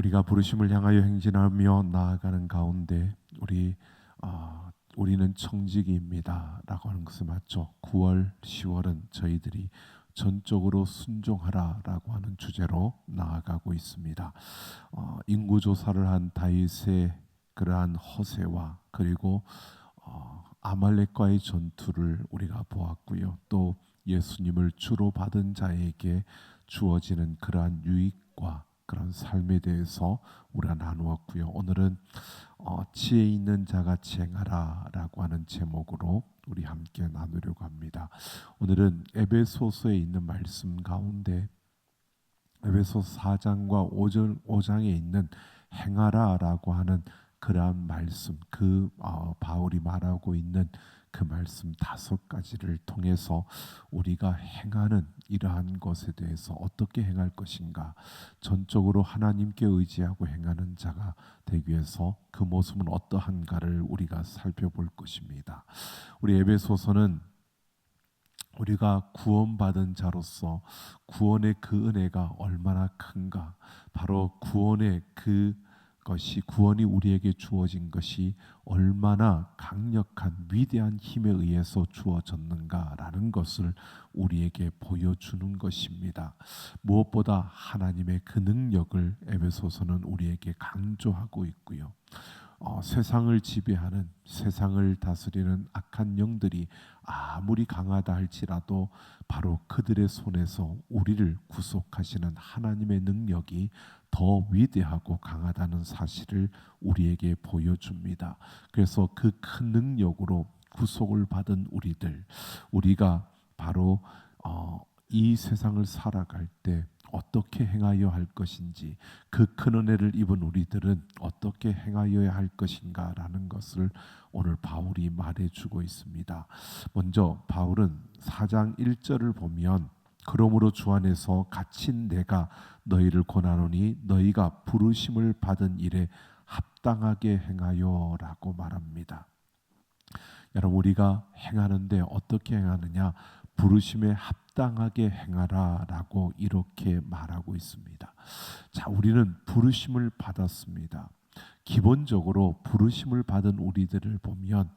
우리가 부르심을 향하여 행진하며 나아가는 가운데 우리는 청지기입니다라고 하는 것은 맞죠. 9월, 10월은 저희들이 전적으로 순종하라라고 하는 주제로 나아가고 있습니다. 인구 조사를 한 다윗의 그러한 허세와 그리고 아말렉과의 전투를 우리가 보았고요. 또 예수님을 주로 받은 자에게 주어지는 그러한 유익과 그런 삶에 대해서 우리가 나누었고요. 오늘은 지혜 있는 자같이 행하라라고 하는 제목으로 우리 함께 나누려고 합니다. 오늘은 에베소서에 있는 말씀 가운데 에베소 4장과 5장에 있는 행하라라고 하는 그러한 말씀, 바울이 말하고 있는 그 말씀 5가지를 통해서 우리가 행하는 이러한 것에 대해서 어떻게 행할 것인가, 전적으로 하나님께 의지하고 행하는 자가 되기 위해서 그 모습은 어떠한가를 우리가 살펴볼 것입니다. 우리 에베소서는 우리가 구원받은 자로서 구원의 그 은혜가 얼마나 큰가, 바로 구원이 우리에게 주어진 것이 얼마나 강력한 위대한 힘에 의해서 주어졌는가라는 것을 우리에게 보여주는 것입니다. 무엇보다 하나님의 그 능력을 에베소서는 우리에게 강조하고 있고요. 세상을 지배하는, 세상을 다스리는 악한 영들이 아무리 강하다 할지라도 바로 그들의 손에서 우리를 구속하시는 하나님의 능력이 더 위대하고 강하다는 사실을 우리에게 보여줍니다. 그래서 그 큰 능력으로 구속을 받은 우리가 바로 이 세상을 살아갈 때 어떻게 행하여야 할 것인지, 그 큰 은혜를 입은 우리들은 어떻게 행하여야 할 것인가라는 것을 오늘 바울이 말해주고 있습니다. 먼저 바울은 4장 1절을 보면, 그러므로 주 안에서 갇힌 내가 너희를 권하노니 너희가 부르심을 받은 일에 합당하게 행하여라고 말합니다. 여러분, 우리가 행하는데 어떻게 행하느냐? 부르심에 합당하게 행하라라고 이렇게 말하고 있습니다. 자, 우리는 부르심을 받았습니다. 기본적으로 부르심을 받은 우리들을 보면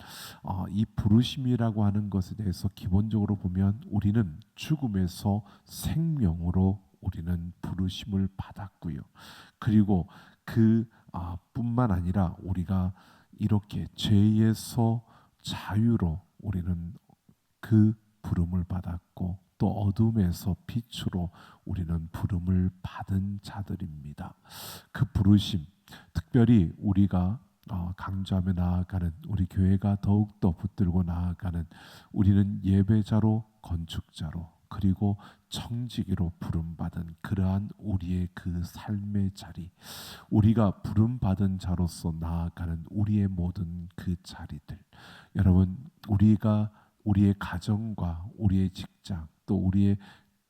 이 부르심이라고 하는 것에 대해서 기본적으로 보면 우리는 죽음에서 생명으로 우리는 부르심을 받았고요. 그리고 뿐만 아니라 우리가 이렇게 죄에서 자유로 우리는 그 부름을 받았고, 또 어둠에서 빛으로 우리는 부름을 받은 자들입니다. 그 부르심, 특별히 우리가 강조하며 나아가는, 우리 교회가 더욱더 붙들고 나아가는, 우리는 예배자로, 건축자로, 그리고 청지기로 부름받은 그러한 우리의 그 삶의 자리, 우리가 부름받은 자로서 나아가는 우리의 모든 그 자리들, 여러분, 우리의 가정과 우리의 직장, 또 우리의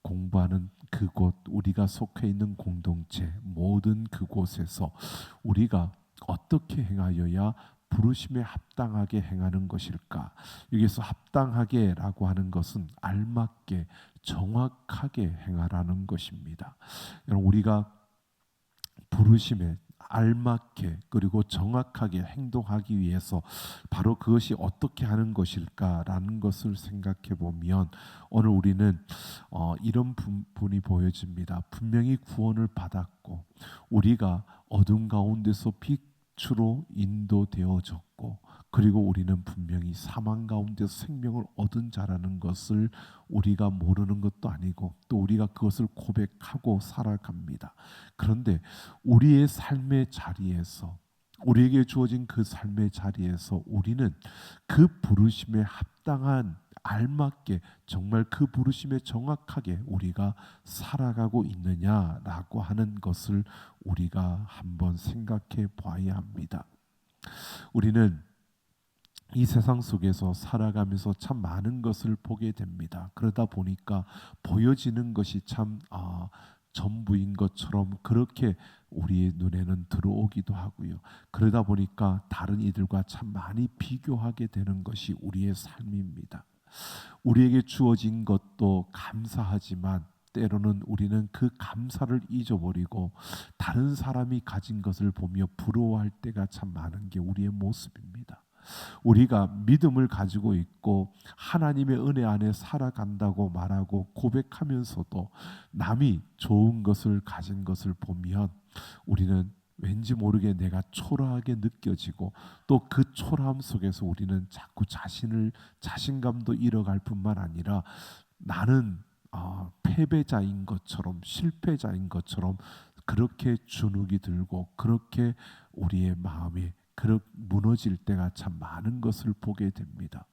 공부하는 그곳, 우리가 속해 있는 공동체, 모든 그곳에서 우리가 어떻게 행하여야 부르심에 합당하게 행하는 것일까? 여기서 합당하게라고 하는 것은 알맞게, 정확하게 행하라는 것입니다. 여러분, 우리가 부르심에 알맞게 그리고 정확하게 행동하기 위해서 바로 그것이 어떻게 하는 것일까라는 것을 생각해 보면, 오늘 우리는 이런 분이 보여집니다. 분명히 구원을 받았고 우리가 어둠 가운데서 빛으로 인도되어졌고, 그리고 우리는 분명히 사망 가운데서 생명을 얻은 자라는 것을 우리가 모르는 것도 아니고, 또 우리가 그것을 고백하고 살아갑니다. 그런데 우리의 삶의 자리에서, 우리에게 주어진 그 삶의 자리에서 우리는 그 부르심에 합당한, 알맞게, 정말 그 부르심에 정확하게 우리가 살아가고 있느냐라고 하는 것을 우리가 한번 생각해 봐야 합니다. 우리는 이 세상 속에서 살아가면서 참 많은 것을 보게 됩니다. 그러다 보니까 보여지는 것이 참 전부인 것처럼 그렇게 우리의 눈에는 들어오기도 하고요. 그러다 보니까 다른 이들과 참 많이 비교하게 되는 것이 우리의 삶입니다. 우리에게 주어진 것도 감사하지만 때로는 우리는 그 감사를 잊어버리고 다른 사람이 가진 것을 보며 부러워할 때가 참 많은 게 우리의 모습입니다. 우리가 믿음을 가지고 있고 하나님의 은혜 안에 살아간다고 말하고 고백하면서도 남이 좋은 것을 가진 것을 보면 우리는 왠지 모르게 내가 초라하게 느껴지고 또 그 초라함 속에서 우리는 자꾸 자신감도 잃어갈 뿐만 아니라 나는 패배자인 것처럼 실패자인 것처럼 그렇게 주눅이 들고 그렇게 우리의 마음이 무너질 때가 참 많은 것을 보게 됩니다.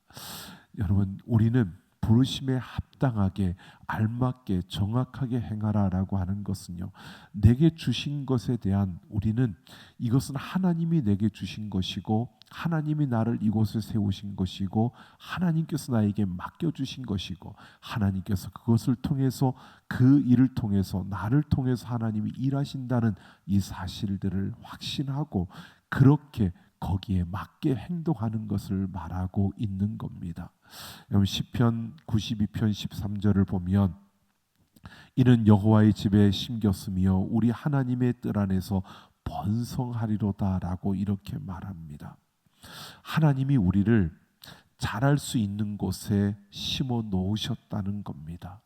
여러분, 우리는 부르심에 합당하게 알맞게 정확하게 행하라라고 하는 것은요, 내게 주신 것에 대한 우리는 이것은 하나님이 내게 주신 것이고 하나님이 나를 이곳에 세우신 것이고 하나님께서 나에게 맡겨주신 것이고 하나님께서 그것을 통해서 그 일을 통해서 나를 통해서 하나님이 일하신다는 이 사실들을 확신하고 그렇게 거기에 맞게 행동하는 것을 말하고 있는 겁니다. 여러분, 시편 92편 13절을 보면 이는 여호와의 집에 심겼으며 우리 하나님의 뜰 안에서 번성하리로다라고 이렇게 말합니다. 하나님이 우리를 자랄 수 있는 곳에 심어 놓으셨다는 겁니다.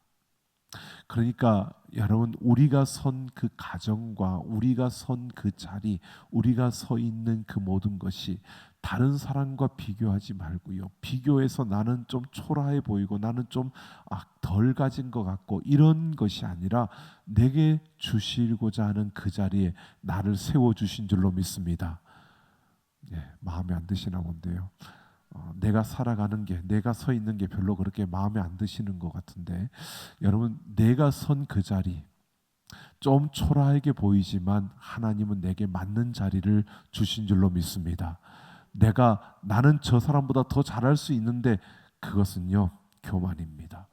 그러니까 여러분, 우리가 선 그 가정과 우리가 선 그 자리, 우리가 서 있는 그 모든 것이 다른 사람과 비교하지 말고요. 비교해서 나는 좀 초라해 보이고 나는 좀 덜 가진 것 같고 이런 것이 아니라 내게 주시고자 하는 그 자리에 나를 세워주신 줄로 믿습니다. 마음에 안 드시나 본데요. 내가 살아가는 게, 내가 서 있는 게 별로 그렇게 마음에 안 드시는 것 같은데, 여러분, 내가 선 그 자리 좀 초라하게 보이지만 하나님은 내게 맞는 자리를 주신 줄로 믿습니다. 나는 저 사람보다 더 잘할 수 있는데 그것은요, 교만입니다.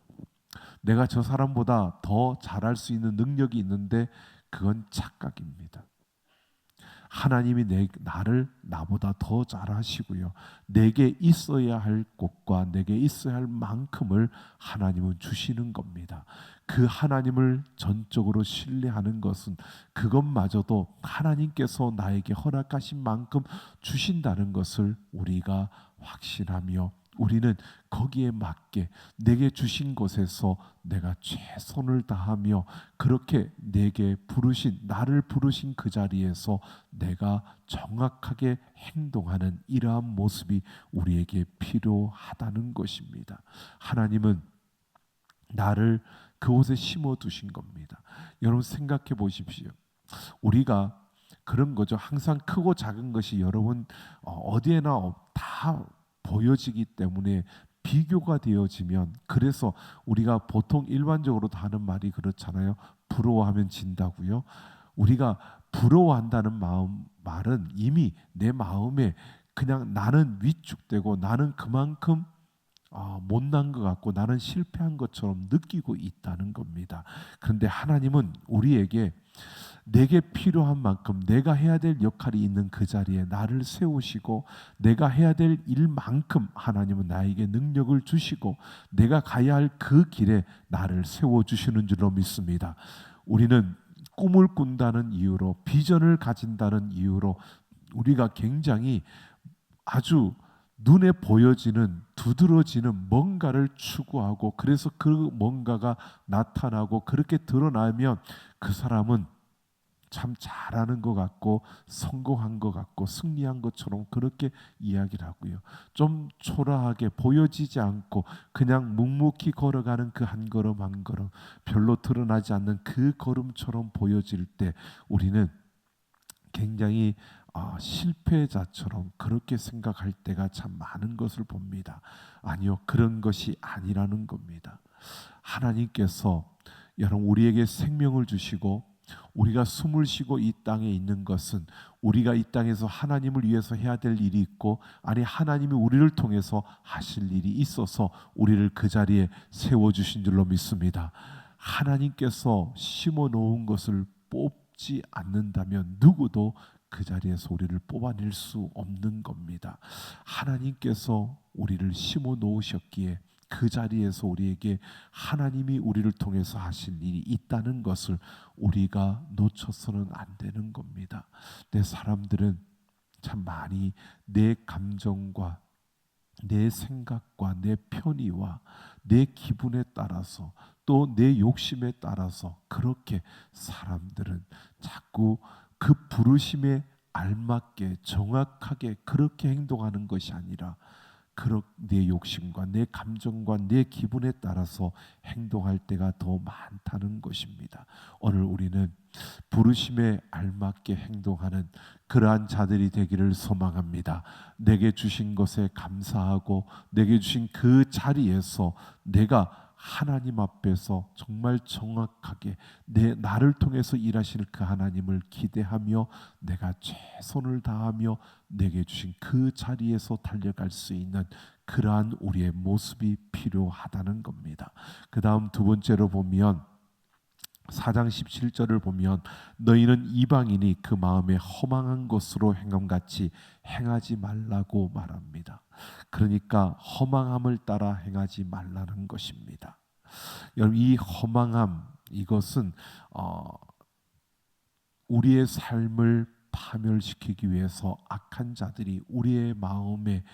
내가 저 사람보다 더 잘할 수 있는 능력이 있는데 그건 착각입니다. 하나님이 나를 나보다 더 잘하시고요, 내게 있어야 할 곳과 내게 있어야 할 만큼을 하나님은 주시는 겁니다. 그 하나님을 전적으로 신뢰하는 것은 그것마저도 하나님께서 나에게 허락하신 만큼 주신다는 것을 우리가 확신하며 우리는 거기에 맞게 내게 주신 곳에서 내가 최선을 다하며 그렇게 나를 부르신 그 자리에서 내가 정확하게 행동하는 이러한 모습이 우리에게 필요하다는 것입니다. 하나님은 나를 그곳에 심어 두신 겁니다. 여러분, 생각해 보십시오. 우리가 그런 거죠. 항상 크고 작은 것이 여러분 어디에나 다 보여지기 때문에 비교가 되어지면, 그래서 우리가 보통 일반적으로 하는 말이 그렇잖아요. 부러워하면 진다고요. 우리가 부러워한다는 말은 이미 내 마음에 그냥 나는 위축되고 나는 그만큼 못난 것 같고 나는 실패한 것처럼 느끼고 있다는 겁니다. 그런데 하나님은 우리에게 내게 필요한 만큼 내가 해야 될 역할이 있는 그 자리에 나를 세우시고 내가 해야 될 일만큼 하나님은 나에게 능력을 주시고 내가 가야 할 그 길에 나를 세워주시는 줄로 믿습니다. 우리는 꿈을 꾼다는 이유로, 비전을 가진다는 이유로 우리가 굉장히 아주 눈에 보여지는 두드러지는 뭔가를 추구하고, 그래서 그 뭔가가 나타나고 그렇게 드러나면 그 사람은 참 잘하는 것 같고 성공한 것 같고 승리한 것처럼 그렇게 이야기를 하고요. 좀 초라하게 보여지지 않고 그냥 묵묵히 걸어가는 그 한 걸음 한 걸음, 별로 드러나지 않는 그 걸음처럼 보여질 때 우리는 굉장히 실패자처럼 그렇게 생각할 때가 참 많은 것을 봅니다. 아니요, 그런 것이 아니라는 겁니다. 하나님께서 여러분 우리에게 생명을 주시고 우리가 숨을 쉬고 이 땅에 있는 것은 우리가 이 땅에서 하나님을 위해서 해야 될 일이 있고, 아니 하나님이 우리를 통해서 하실 일이 있어서 우리를 그 자리에 세워주신 줄로 믿습니다. 하나님께서 심어 놓은 것을 뽑지 않는다면 누구도 그 자리에서 우리를 뽑아낼 수 없는 겁니다. 하나님께서 우리를 심어 놓으셨기에 그 자리에서 우리에게 하나님이 우리를 통해서 하실 일이 있다는 것을 우리가 놓쳐서는 안 되는 겁니다. 내 사람들은 참 많이 내 감정과 내 생각과 내 편의와 내 기분에 따라서 또 내 욕심에 따라서 그렇게 사람들은 자꾸 그 부르심에 알맞게 정확하게 그렇게 행동하는 것이 아니라 내 욕심과 내 감정과 내 기분에 따라서 행동할 때가 더 많다는 것입니다. 오늘 우리는 부르심에 알맞게 행동하는 그러한 자들이 되기를 소망합니다. 내게 주신 것에 감사하고 내게 주신 그 자리에서 내가 하나님 앞에서 정말 정확하게 나를 통해서 일하시는 그 하나님을 기대하며 내가 최선을 다하며 내게 주신 그 자리에서 달려갈 수 있는 그러한 우리의 모습이 필요하다는 겁니다. 그 다음 두 번째로 보면 4장 17절을 보면 너희는 이방인이 그 마음에 허망한 것으로 행함같이 행하지 말라고 말합니다. 그러니까 허망함을 따라 행하지 말라는 것입니다. 여러분, 이 허망함, 이것은 우리의 삶을 파멸시키기 위해서 악한 자들이 우리의 마음에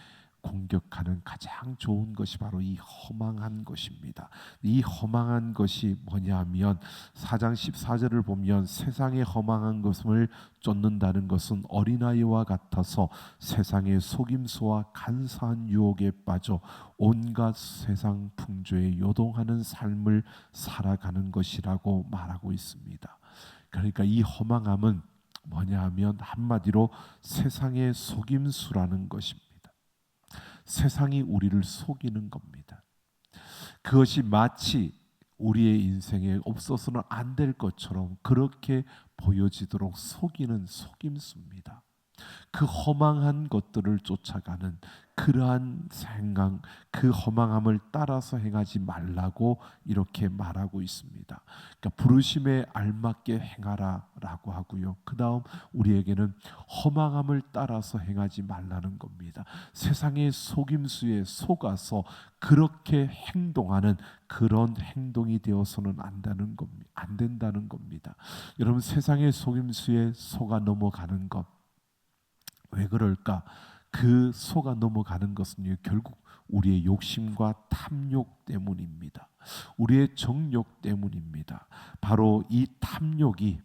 공격하는 가장 좋은 것이 바로 이 허망한 것입니다. 이 허망한 것이 뭐냐면 4장 14절을 보면 세상의 허망한 것을 쫓는다는 것은 어린아이와 같아서 세상의 속임수와 간사한 유혹에 빠져 온갖 세상 풍조에 요동하는 삶을 살아가는 것이라고 말하고 있습니다. 그러니까 이 허망함은 뭐냐 하면 한마디로 세상의 속임수라는 것입니다. 세상이 우리를 속이는 겁니다. 그것이 마치 우리의 인생에 없어서는 안 될 것처럼 그렇게 보여지도록 속이는 속임수입니다. 그 허망한 것들을 쫓아가는 그러한 생각, 그 허망함을 따라서 행하지 말라고 이렇게 말하고 있습니다. 그러니까 부르심에 알맞게 행하라라고 하고요. 그 다음 우리에게는 허망함을 따라서 행하지 말라는 겁니다. 세상의 속임수에 속아서 그렇게 행동하는 그런 행동이 되어서는 안 된다는 겁니다. 여러분, 세상의 속임수에 속아 넘어가는 것, 왜 그럴까? 그 속아 넘어가는 것은 결국 우리의 욕심과 탐욕 때문입니다. 우리의 정욕 때문입니다. 바로 이 탐욕이,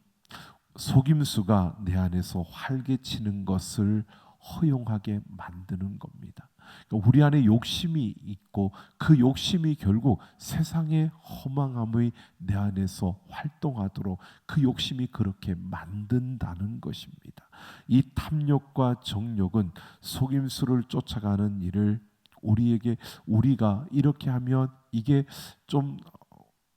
속임수가 내 안에서 활개치는 것을 허용하게 만드는 겁니다. 그러니까 우리 안에 욕심이 있고 그 욕심이 결국 세상의 허망함의 내 안에서 활동하도록 그 욕심이 그렇게 만든다는 것입니다. 이 탐욕과 정욕은 속임수를 쫓아가는 일을 우리가 이렇게 하면 이게 좀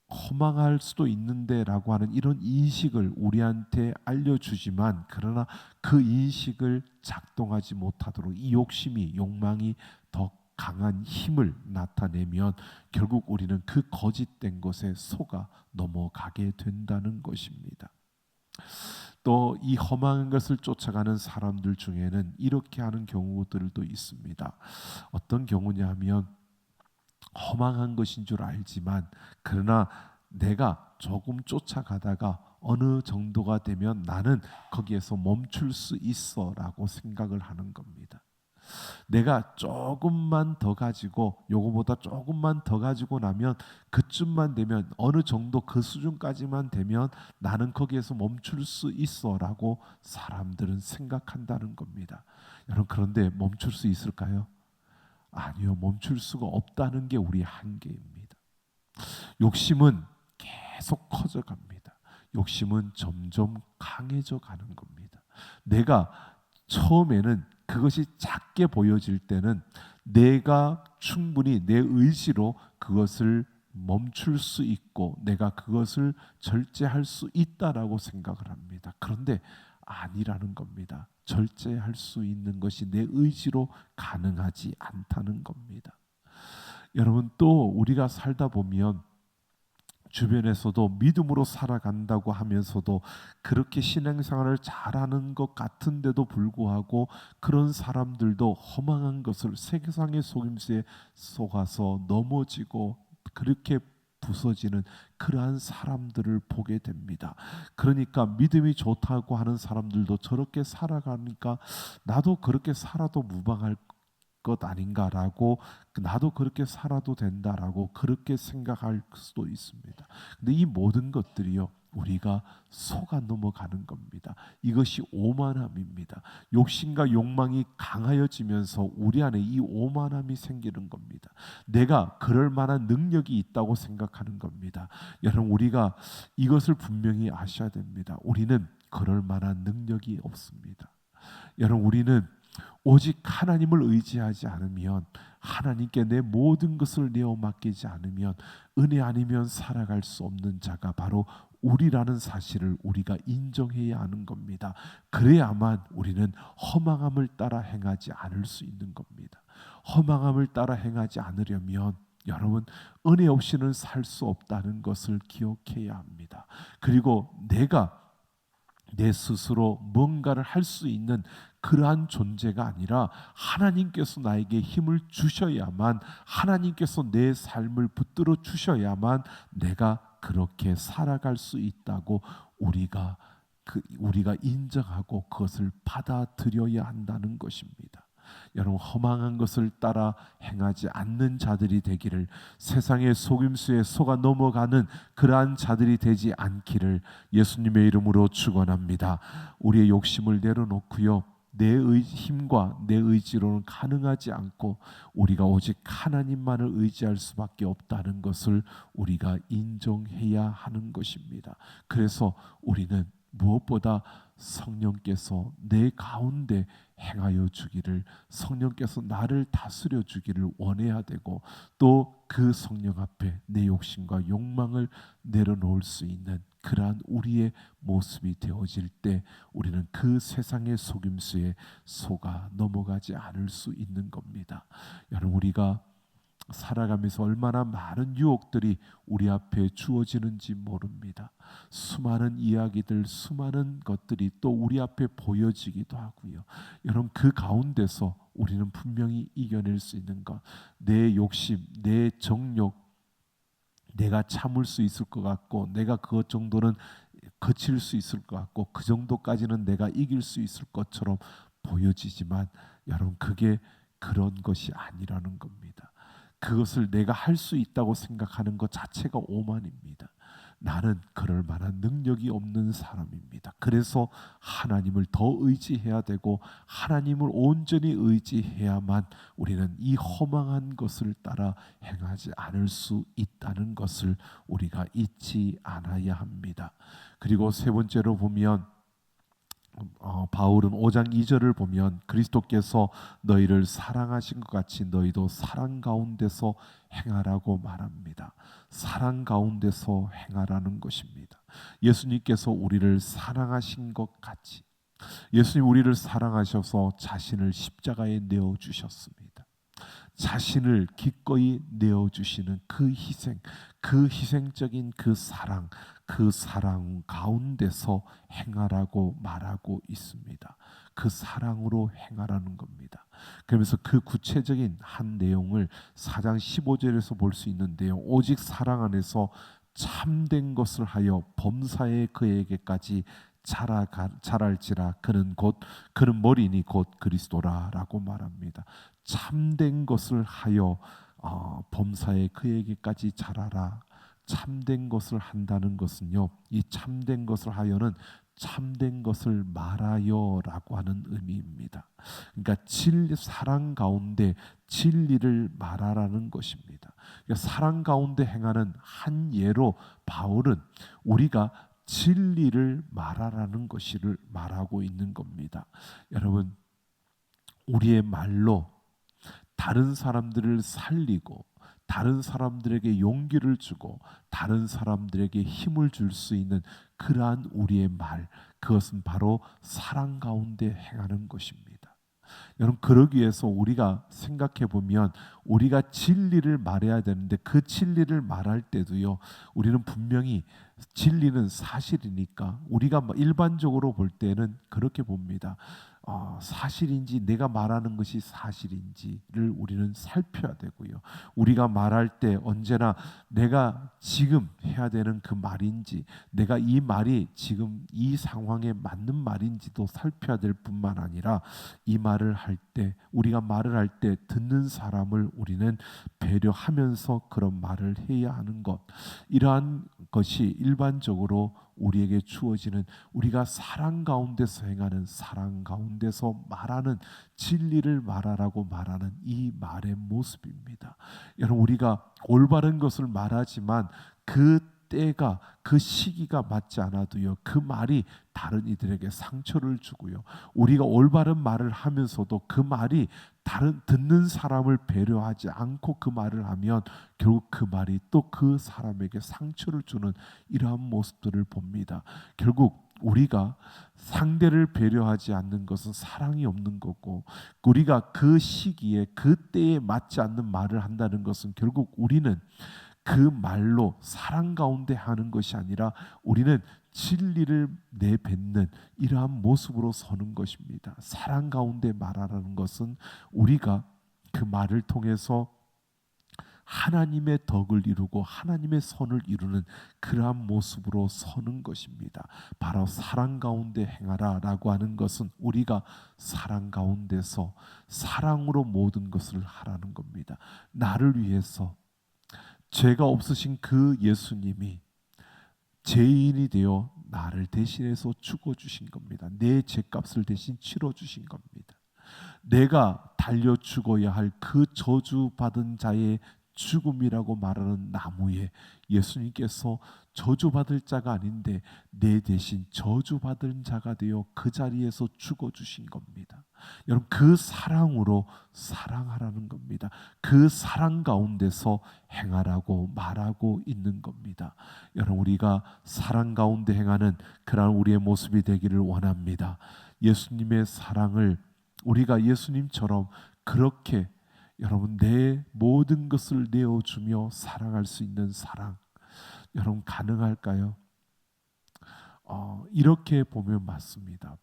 허망할 수도 있는데라고 하는 이런 인식을 우리한테 알려주지만, 그러나 그 인식을 작동하지 못하도록 이 욕망이 더 강한 힘을 나타내면 결국 우리는 그 거짓된 것에 속아 넘어가게 된다는 것입니다. 또 이 험한 것을 쫓아가는 사람들 중에는 이렇게 하는 경우들도 있습니다. 어떤 경우냐 하면 허망한 것인 줄 알지만 그러나 내가 조금 쫓아가다가 어느 정도가 되면 나는 거기에서 멈출 수 있어 라고 생각을 하는 겁니다. 내가 조금만 더 가지고, 요거보다 조금만 더 가지고 나면, 그쯤만 되면, 어느 정도 그 수준까지만 되면 나는 거기에서 멈출 수 있어 라고 사람들은 생각한다는 겁니다. 여러분, 그런데 멈출 수 있을까요? 아니요, 멈출 수가 없다는 게 우리의 한계입니다. 욕심은 계속 커져갑니다. 욕심은 점점 강해져 가는 겁니다. 내가 처음에는 그것이 작게 보여질 때는 내가 충분히 내 의지로 그것을 멈출 수 있고 내가 그것을 절제할 수 있다라고 생각을 합니다. 그런데 아니라는 겁니다. 절제할 수 있는 것이 내 의지로 가능하지 않다는 겁니다. 여러분, 또 우리가 살다 보면 주변에서도 믿음으로 살아간다고 하면서도 그렇게 신앙생활을 잘하는 것 같은데도 불구하고 그런 사람들도 허망한 것을, 세상의 속임수에 속아서 넘어지고 그렇게 부서지는 그러한 사람들을 보게 됩니다. 그러니까 믿음이 좋다고 하는 사람들도 저렇게 살아가니까 나도 그렇게 살아도 무방할 것 아닌가라고, 나도 그렇게 살아도 된다라고 그렇게 생각할 수도 있습니다. 근데 이 모든 것들이요, 우리가 속아 넘어가는 겁니다. 이것이 오만함입니다. 욕심과 욕망이 강하여지면서 우리 안에 이 오만함이 생기는 겁니다. 내가 그럴 만한 능력이 있다고 생각하는 겁니다. 여러분, 우리가 이것을 분명히 아셔야 됩니다. 우리는 그럴 만한 능력이 없습니다. 여러분, 우리는 오직 하나님을 의지하지 않으면, 하나님께 내 모든 것을 내어 맡기지 않으면, 은혜 아니면 살아갈 수 없는 자가 바로 우리라는 사실을 우리가 인정해야 하는 겁니다. 그래야만 우리는 허망함을 따라 행하지 않을 수 있는 겁니다. 허망함을 따라 행하지 않으려면 여러분, 은혜 없이는 살 수 없다는 것을 기억해야 합니다. 그리고 내가 내 스스로 뭔가를 할 수 있는 그러한 존재가 아니라 하나님께서 나에게 힘을 주셔야만, 하나님께서 내 삶을 붙들어 주셔야만 내가 그렇게 살아갈 수 있다고 우리가 인정하고 그것을 받아들여야 한다는 것입니다. 여러분, 허망한 것을 따라 행하지 않는 자들이 되기를, 세상의 속임수에 속아 넘어가는 그러한 자들이 되지 않기를 예수님의 이름으로 축원합니다. 우리의 욕심을 내려놓고요, 내 힘과 내 의지로는 가능하지 않고 우리가 오직 하나님만을 의지할 수밖에 없다는 것을 우리가 인정해야 하는 것입니다. 그래서 우리는 무엇보다 성령께서 내 가운데 행하여 주기를, 성령께서 나를 다스려 주기를 원해야 되고, 또 그 성령 앞에 내 욕심과 욕망을 내려놓을 수 있는 그러한 우리의 모습이 되어질 때 우리는 그 세상의 속임수에 속아 넘어가지 않을 수 있는 겁니다. 여러분, 우리가 살아가면서 얼마나 많은 유혹들이 우리 앞에 주어지는지 모릅니다. 수많은 이야기들, 수많은 것들이 또 우리 앞에 보여지기도 하고요. 여러분, 그 가운데서 우리는 분명히 이겨낼 수 있는 것, 내 욕심, 내 정욕, 내가 참을 수 있을 것 같고, 내가 그것 정도는 거칠 수 있을 것 같고, 그 정도까지는 내가 이길 수 있을 것처럼 보여지지만 여러분, 그게 그런 것이 아니라는 겁니다. 그것을 내가 할 수 있다고 생각하는 것 자체가 오만입니다. 나는 그럴 만한 능력이 없는 사람입니다. 그래서 하나님을 더 의지해야 되고, 하나님을 온전히 의지해야만 우리는 이 허망한 것을 따라 행하지 않을 수 있다는 것을 우리가 잊지 않아야 합니다. 그리고 세 번째로 보면 바울은 5장 2절을 보면 그리스도께서 너희를 사랑하신 것 같이 너희도 사랑 가운데서 행하라고 말합니다. 사랑 가운데서 행하라는 것입니다. 예수님께서 우리를 사랑하신 것 같이, 예수님 우리를 사랑하셔서 자신을 십자가에 내어주셨습니다. 자신을 기꺼이 내어주시는 그 희생, 그 희생적인 그 사랑 가운데서 행하라고 말하고 있습니다. 그 사랑으로 행하라는 겁니다. 그러면서 그 구체적인 한 내용을 4장 15절에서 볼 수 있는 내용, 오직 사랑 안에서 참된 것을 하여 범사에 그에게까지 자랄지라 그는 머리니 곧 그리스도라라고 말합니다. 참된 것을 하여 범사에 그에게까지 자라라. 참된 것을 한다는 것은요, 이 참된 것을 하여는 참된 것을 말하여라고 하는 의미입니다. 그러니까 사랑 가운데 진리를 말하라는 것입니다. 그러니까 사랑 가운데 행하는 한 예로 바울은 우리가 진리를 말하라는 것을 말하고 있는 겁니다. 여러분, 우리의 말로 다른 사람들을 살리고 다른 사람들에게 용기를 주고 다른 사람들에게 힘을 줄 수 있는 그러한 우리의 말, 그것은 바로 사랑 가운데 행하는 것입니다. 여러분, 그러기 위해서 우리가 생각해 보면 우리가 진리를 말해야 되는데 그 진리를 말할 때도요, 우리는 분명히 진리는 사실이니까 우리가 일반적으로 볼 때는 그렇게 봅니다. 사실인지 내가 말하는 것이 사실인지를 우리는 살펴야 되고요. 우리가 말할 때 언제나 내가 지금 해야 되는 그 말인지, 내가 이 말이 지금 이 상황에 맞는 말인지도 살펴야 될 뿐만 아니라, 이 말을 할 때, 우리가 말을 할 때 듣는 사람을 우리는 배려하면서 그런 말을 해야 하는 것, 이러한 것이 일반적으로 우리에게 주어지는, 우리가 사랑 가운데서 행하는, 사랑 가운데서 말하는, 진리를 말하라고 말하는 이 말의 모습입니다. 여러분, 우리가 올바른 것을 말하지만 그 때가, 그 시기가 맞지 않아도요, 그 말이 다른 이들에게 상처를 주고요, 우리가 올바른 말을 하면서도 그 말이 다른 듣는 사람을 배려하지 않고 그 말을 하면 결국 그 말이 또 그 사람에게 상처를 주는 이러한 모습들을 봅니다. 결국 우리가 상대를 배려하지 않는 것은 사랑이 없는 거고, 우리가 그 시기에 그 때에 맞지 않는 말을 한다는 것은 결국 우리는 그 말로 사랑 가운데 하는 것이 아니라 우리는 진리를 내뱉는 이러한 모습으로 서는 것입니다. 사랑 가운데 말하라는 것은 우리가 그 말을 통해서 하나님의 덕을 이루고 하나님의 선을 이루는 그러한 모습으로 서는 것입니다. 바로 사랑 가운데 행하라 라고 하는 것은 우리가 사랑 가운데서 사랑으로 모든 것을 하라는 겁니다. 나를 위해서 죄가 없으신 그 예수님이 죄인이 되어 나를 대신해서 죽어주신 겁니다. 내 죄값을 대신 치러주신 겁니다. 내가 달려 죽어야 할 그 저주받은 자의 죽음이라고 말하는 나무에 예수님께서 저주받을 자가 아닌데 내 대신 저주받은 자가 되어 그 자리에서 죽어주신 겁니다. 여러분, 그 사랑으로 사랑하라는 겁니다. 그 사랑 가운데서 행하라고 말하고 있는 겁니다. 여러분, 우리가 사랑 가운데 행하는 그런 우리의 모습이 되기를 원합니다. 예수님의 사랑을 우리가 예수님처럼 그렇게, 여러분, 내 모든 것을 내어주며 사랑할 수 있는 사랑, 여러분 가능할까요? 이렇게 보면 맞습니다.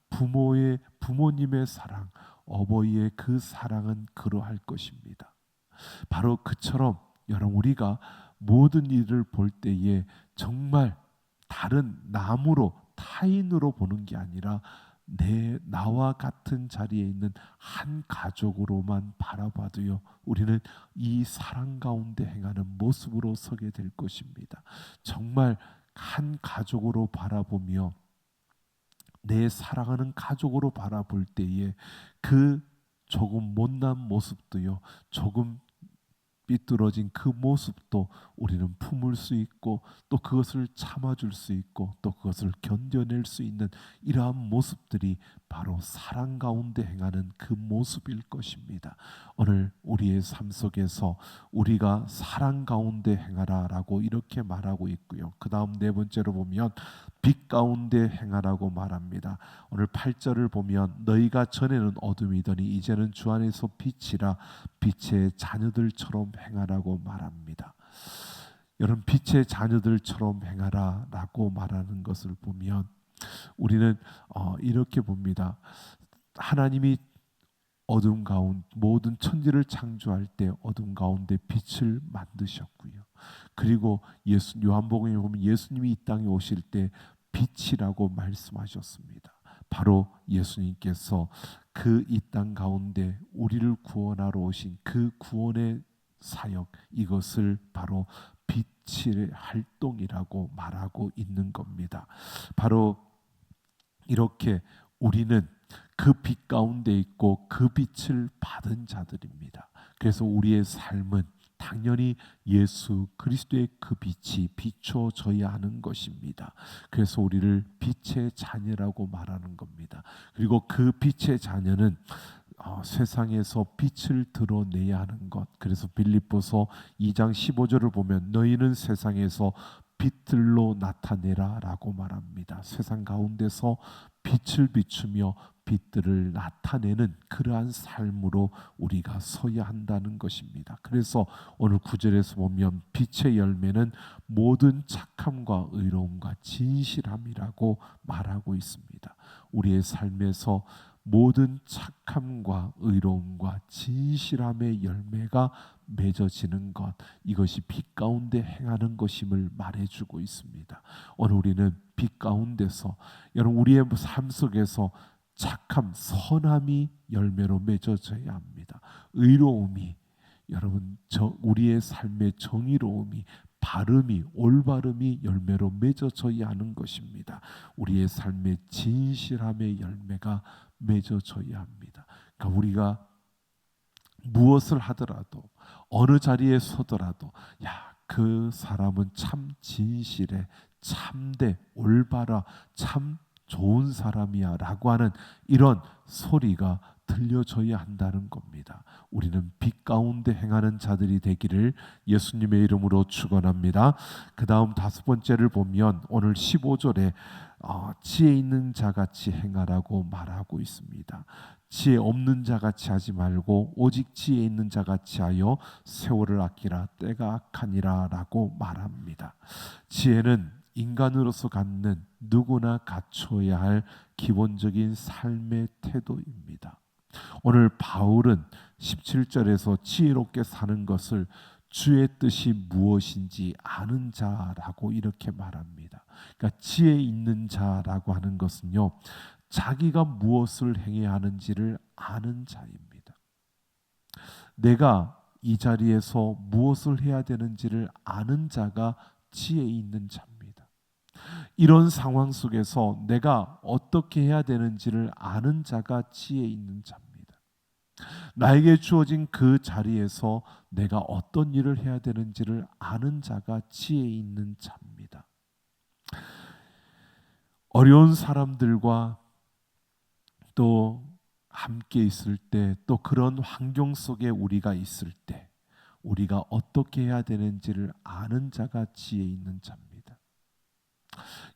부모님의 사랑, 어버이의 그 사랑은 그러할 것입니다. 바로 그처럼 여러분, 우리가 모든 일을 볼 때에 정말 다른 남으로, 타인으로 보는 게 아니라 나와 같은 자리에 있는 한 가족으로만 바라봐도요, 우리는 이 사랑 가운데 행하는 모습으로 서게 될 것입니다. 정말 한 가족으로 바라보며 내 사랑하는 가족으로 바라볼 때에 그 조금 못난 모습도요, 조금 삐뚤어진 그 모습도 우리는 품을 수 있고, 또 그것을 참아줄 수 있고, 또 그것을 견뎌낼 수 있는 이러한 모습들이 바로 사랑 가운데 행하는 그 모습일 것입니다. 오늘 우리의 삶 속에서 우리가 사랑 가운데 행하라 라고 이렇게 말하고 있고요, 그 다음 네 번째로 보면 빛 가운데 행하라고 말합니다. 오늘 8절을 보면 너희가 전에는 어둠이더니 이제는 주 안에서 빛이라, 빛의 자녀들처럼 행하라고 말합니다. 여러분, 빛의 자녀들처럼 행하라 라고 말하는 것을 보면 우리는 이렇게 봅니다. 하나님이 어둠 가운데 모든 천지를 창조할 때 어둠 가운데 빛을 만드셨고요, 그리고 요한복음에 보면 예수님이 이 땅에 오실 때 빛이라고 말씀하셨습니다. 바로 예수님께서 그 이 땅 가운데 우리를 구원하러 오신 그 구원의 사역, 이것을 바로 빛의 활동이라고 말하고 있는 겁니다. 바로 이렇게 우리는 그 빛 가운데 있고 그 빛을 받은 자들입니다. 그래서 우리의 삶은 당연히 예수 그리스도의 그 빛이 비춰져야 하는 것입니다. 그래서 우리를 빛의 자녀라고 말하는 겁니다. 그리고 그 빛의 자녀는 세상에서 빛을 드러내야 하는 것. 그래서 빌립보서 2장 15절을 보면 너희는 세상에서 빛들로 나타내라 라고 말합니다. 세상 가운데서 빛을 비추며 빛들을 나타내는 그러한 삶으로 우리가 서야 한다는 것입니다. 그래서 오늘 9절에서 보면 빛의 열매는 모든 착함과 의로움과 진실함이라고 말하고 있습니다. 우리의 삶에서 모든 착함과 의로움과 진실함의 열매가 맺어지는 것, 이것이 빛 가운데 행하는 것임을 말해주고 있습니다. 오늘 우리는 빛 가운데서, 여러분, 우리의 삶 속에서 착함, 선함이 열매로 맺어져야 합니다. 의로움이, 여러분, 우리의 삶의 정의로움이, 바름이, 올바름이 열매로 맺어져야 하는 것입니다. 우리의 삶의 진실함의 열매가 맺어져야 합니다. 그러니까 우리가 무엇을 하더라도, 어느 자리에 서더라도, 야, 그 사람은 참 진실해, 참돼, 올바라, 참 좋은 사람이야 라고 하는 이런 소리가 들려줘야 한다는 겁니다. 우리는 빛 가운데 행하는 자들이 되기를 예수님의 이름으로 축원합니다. 그 다음 5번째를 보면 오늘 15절에 지혜 있는 자같이 행하라고 말하고 있습니다. 지혜 없는 자같이 하지 말고 오직 지혜 있는 자같이 하여 세월을 아끼라, 때가 악하니라 라고 말합니다. 지혜는 인간으로서 갖는 누구나 갖춰야 할 기본적인 삶의 태도입니다. 오늘 바울은 17절에서 지혜롭게 사는 것을 주의 뜻이 무엇인지 아는 자라고 이렇게 말합니다. 그러니까 지혜 있는 자라고 하는 것은요, 자기가 무엇을 행해야 하는지를 아는 자입니다. 내가 이 자리에서 무엇을 해야 되는지를 아는 자가 지혜 있는 자입니다. 이런 상황 속에서 내가 어떻게 해야 되는지를 아는 자가 지혜 있는 자입니다. 나에게 주어진 그 자리에서 내가 어떤 일을 해야 되는지를 아는 자가 지혜 있는 자입니다. 어려운 사람들과 또 함께 있을 때, 또 그런 환경 속에 우리가 있을 때 우리가 어떻게 해야 되는지를 아는 자가 지혜 있는 자입니다.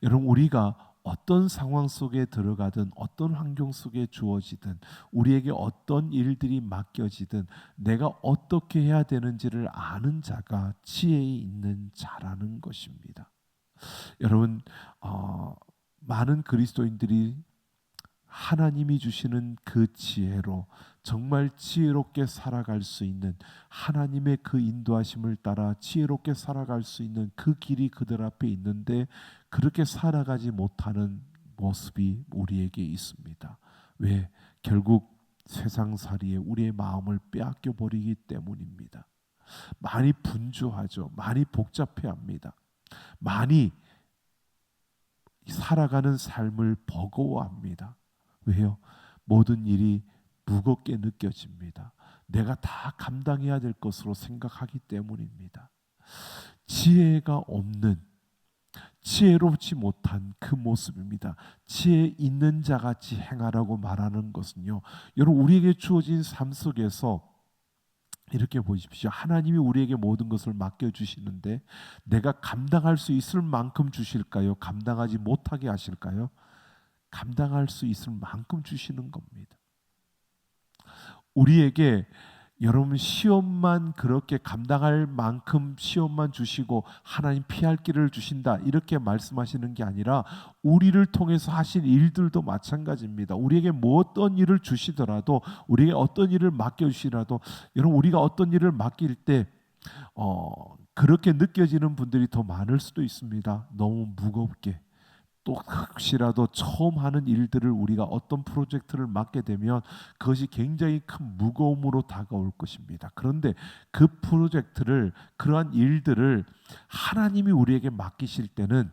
여러분, 우리가 어떤 상황 속에 들어가든 어떤 환경 속에 주어지든 우리에게 어떤 일들이 맡겨지든 내가 어떻게 해야 되는지를 아는 자가 지혜 있는 자라는 것입니다. 여러분, 많은 그리스도인들이 하나님이 주시는 그 지혜로 정말 지혜롭게 살아갈 수 있는, 하나님의 그 인도하심을 따라 지혜롭게 살아갈 수 있는 그 길이 그들 앞에 있는데 그렇게 살아가지 못하는 모습이 우리에게 있습니다. 왜? 결국 세상살이에 우리의 마음을 빼앗겨 버리기 때문입니다. 많이 분주하죠. 많이 복잡해합니다. 많이 살아가는 삶을 버거워합니다. 왜요? 모든 일이 무겁게 느껴집니다. 내가 다 감당해야 될 것으로 생각하기 때문입니다. 지혜가 없는, 지혜롭지 못한 그 모습입니다. 지혜 있는 자같이 행하라고 말하는 것은요, 여러분, 우리에게 주어진 삶 속에서 이렇게 보십시오. 하나님이 우리에게 모든 것을 맡겨주시는데 내가 감당할 수 있을 만큼 주실까요? 감당하지 못하게 하실까요? 감당할 수 있을 만큼 주시는 겁니다. 우리에게 여러분 시험만 그렇게 감당할 만큼 시험만 주시고 하나님 피할 길을 주신다 이렇게 말씀하시는 게 아니라 우리를 통해서 하신 일들도 마찬가지입니다. 우리에게 뭐 어떤 일을 주시더라도, 우리에게 어떤 일을 맡겨주시더라도, 여러분 우리가 어떤 일을 맡길 때 그렇게 느껴지는 분들이 더 많을 수도 있습니다. 너무 무겁게. 또 혹시라도 처음 하는 일들을 우리가 어떤 프로젝트를 맡게 되면 그것이 굉장히 큰 무거움으로 다가올 것입니다. 그런데 그 프로젝트를, 그러한 일들을 하나님이 우리에게 맡기실 때는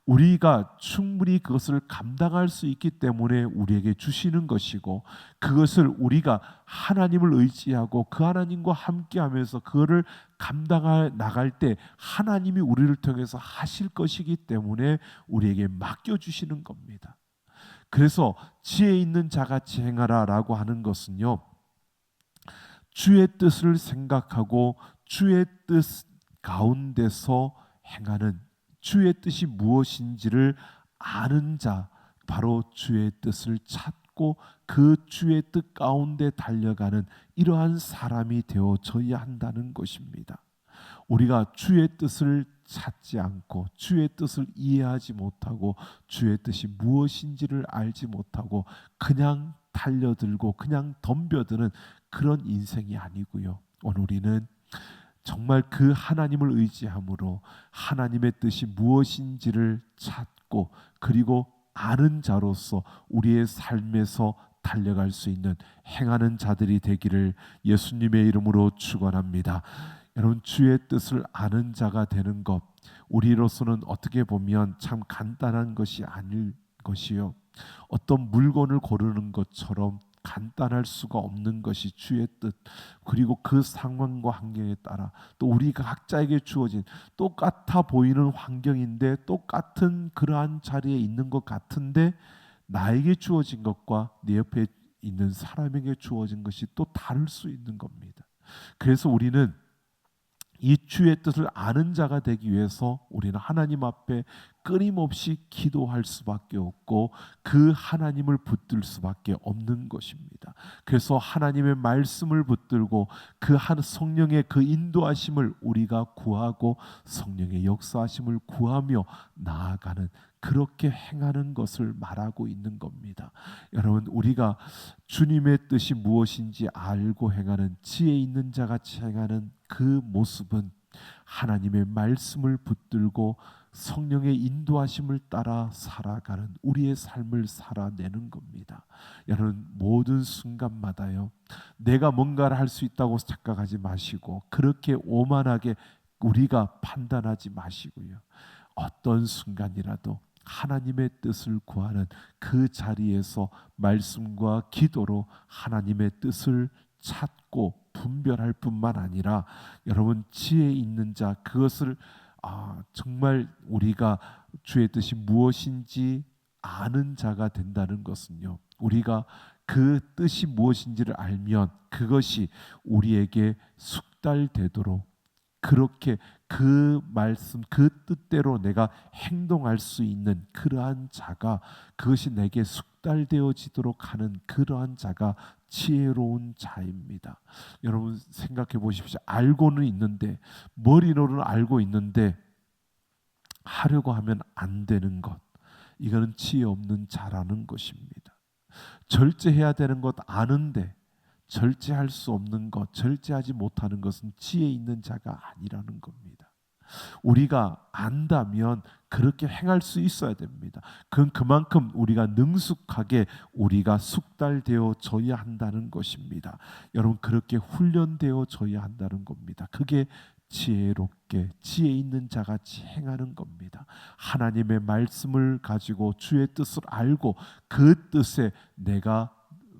우리가 충분히 그것을 감당할 수 있기 때문에 우리에게 주시는 것이고, 그것을 우리가 하나님을 의지하고 그 하나님과 함께하면서 그거를 감당해 나갈 때 하나님이 우리를 통해서 하실 것이기 때문에 우리에게 맡겨주시는 겁니다. 그래서 지혜 있는 자같이 행하라 라고 하는 것은요, 주의 뜻을 생각하고 주의 뜻 가운데서 행하는, 주의 뜻이 무엇인지를 아는 자, 바로 주의 뜻을 찾고 그 주의 뜻 가운데 달려가는 이러한 사람이 되어져야 한다는 것입니다. 우리가 주의 뜻을 찾지 않고 주의 뜻을 이해하지 못하고 주의 뜻이 무엇인지를 알지 못하고 그냥 달려들고 그냥 덤벼드는 그런 인생이 아니고요. 오늘 우리는 정말 그 하나님을 의지함으로 하나님의 뜻이 무엇인지를 찾고 그리고 아는 자로서 우리의 삶에서 달려갈 수 있는 행하는 자들이 되기를 예수님의 이름으로 축원합니다. 여러분, 주의 뜻을 아는 자가 되는 것, 우리로서는 어떻게 보면 참 간단한 것이 아닐 것이요, 어떤 물건을 고르는 것처럼 간단할 수가 없는 것이 주의 뜻, 그리고 그 상황과 환경에 따라 또 우리가 각자에게 주어진 똑같아 보이는 환경인데 똑같은 그러한 자리에 있는 것 같은데 나에게 주어진 것과 내 옆에 있는 사람에게 주어진 것이 또 다를 수 있는 겁니다. 그래서 우리는 이 주의 뜻을 아는 자가 되기 위해서 우리는 하나님 앞에 끊임없이 기도할 수밖에 없고 그 하나님을 붙들 수밖에 없는 것입니다. 그래서 하나님의 말씀을 붙들고 그 성령의 그 인도하심을 우리가 구하고 성령의 역사하심을 구하며 나아가는, 그렇게 행하는 것을 말하고 있는 겁니다. 여러분, 우리가 주님의 뜻이 무엇인지 알고 행하는, 지혜 있는 자같이 행하는 그 모습은 하나님의 말씀을 붙들고 성령의 인도하심을 따라 살아가는 우리의 삶을 살아내는 겁니다. 여러분, 모든 순간마다요, 내가 뭔가를 할 수 있다고 착각하지 마시고 그렇게 오만하게 우리가 판단하지 마시고요, 어떤 순간이라도 하나님의 뜻을 구하는 그 자리에서 말씀과 기도로 하나님의 뜻을 찾고 분별할 뿐만 아니라, 여러분, 지혜 있는 자, 그것을 정말 우리가 주의 뜻이 무엇인지 아는 자가 된다는 것은요, 우리가 그 뜻이 무엇인지를 알면 그것이 우리에게 숙달되도록, 그렇게 그 말씀 그 뜻대로 내가 행동할 수 있는 그러한 자가, 그것이 내게 숙달되어지도록 하는 그러한 자가 지혜로운 자입니다. 여러분, 생각해 보십시오. 알고는 있는데, 머리로는 알고 있는데 하려고 하면 안 되는 것, 이거는 지혜 없는 자라는 것입니다. 절제해야 되는 것 아는데 절제할 수 없는 것, 절제하지 못하는 것은 지혜 있는 자가 아니라는 겁니다. 우리가 안다면 그렇게 행할 수 있어야 됩니다. 그건 그만큼 우리가 능숙하게 우리가 숙달되어져야 한다는 것입니다. 여러분, 그렇게 훈련되어져야 한다는 겁니다. 그게 지혜롭게 지혜 있는 자같이 행하는 겁니다. 하나님의 말씀을 가지고 주의 뜻을 알고 그 뜻에 내가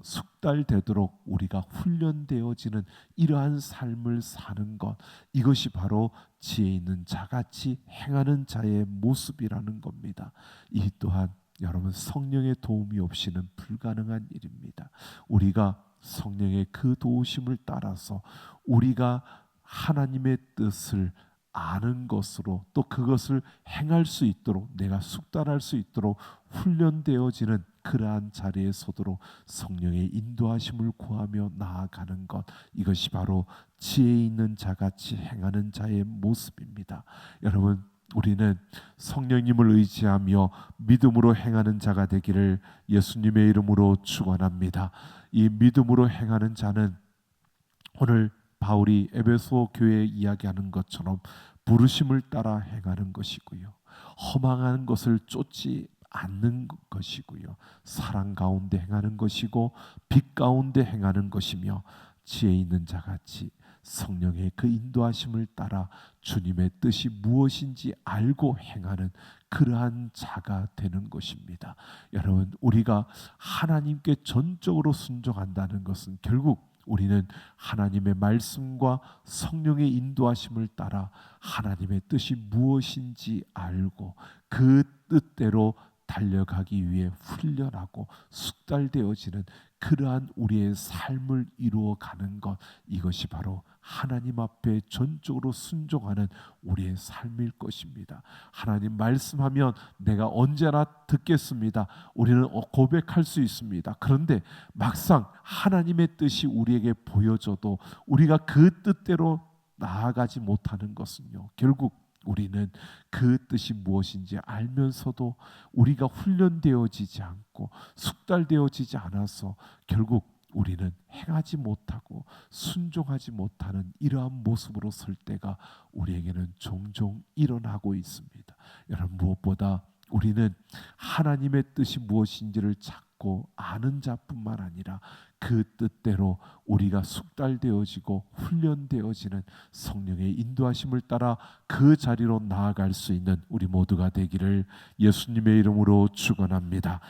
숙달되도록 우리가 훈련되어지는 이러한 삶을 사는 것, 이것이 바로 지혜 있는 자같이 행하는 자의 모습이라는 겁니다. 이 또한 여러분, 성령의 도움이 없이는 불가능한 일입니다. 우리가 성령의 그 도우심을 따라서 우리가 하나님의 뜻을 아는 것으로, 또 그것을 행할 수 있도록, 내가 숙달할 수 있도록 훈련되어지는 그러한 자리에 서도록 성령의 인도하심을 구하며 나아가는 것, 이것이 바로 지혜 있는 자같이 행하는 자의 모습입니다. 여러분, 우리는 성령님을 의지하며 믿음으로 행하는 자가 되기를 예수님의 이름으로 축원합니다. 이 믿음으로 행하는 자는 오늘 바울이 에베소 교회에 이야기하는 것처럼 부르심을 따라 행하는 것이고요, 허망한 것을 쫓지 않는 것이고요, 사랑 가운데 행하는 것이고 빛 가운데 행하는 것이며, 지혜 있는 자같이 성령의 그 인도하심을 따라 주님의 뜻이 무엇인지 알고 행하는 그러한 자가 되는 것입니다. 여러분, 우리가 하나님께 전적으로 순종한다는 것은 결국 우리는 하나님의 말씀과 성령의 인도하심을 따라 하나님의 뜻이 무엇인지 알고 그 뜻대로 달려가기 위해 훈련하고 숙달되어지는 그러한 우리의 삶을 이루어가는 것, 이것이 바로 하나님 앞에 전적으로 순종하는 우리의 삶일 것입니다. 하나님 말씀하면 내가 언제나 듣겠습니다. 우리는 고백할 수 있습니다. 그런데 막상 하나님의 뜻이 우리에게 보여져도 우리가 그 뜻대로 나아가지 못하는 것은요, 결국 우리는 그 뜻이 무엇인지 알면서도 우리가 훈련되어지지 않고 숙달되어지지 않아서 결국 우리는 행하지 못하고 순종하지 못하는 이러한 모습으로 설 때가 우리에게는 종종 일어나고 있습니다. 여러분, 무엇보다 우리는 하나님의 뜻이 무엇인지를 찾고 아는 자뿐만 아니라 그 뜻대로 우리가 숙달되어지고 훈련되어지는 성령의 인도하심을 따라 그 자리로 나아갈 수 있는 우리 모두가 되기를 예수님의 이름으로 축원합니다.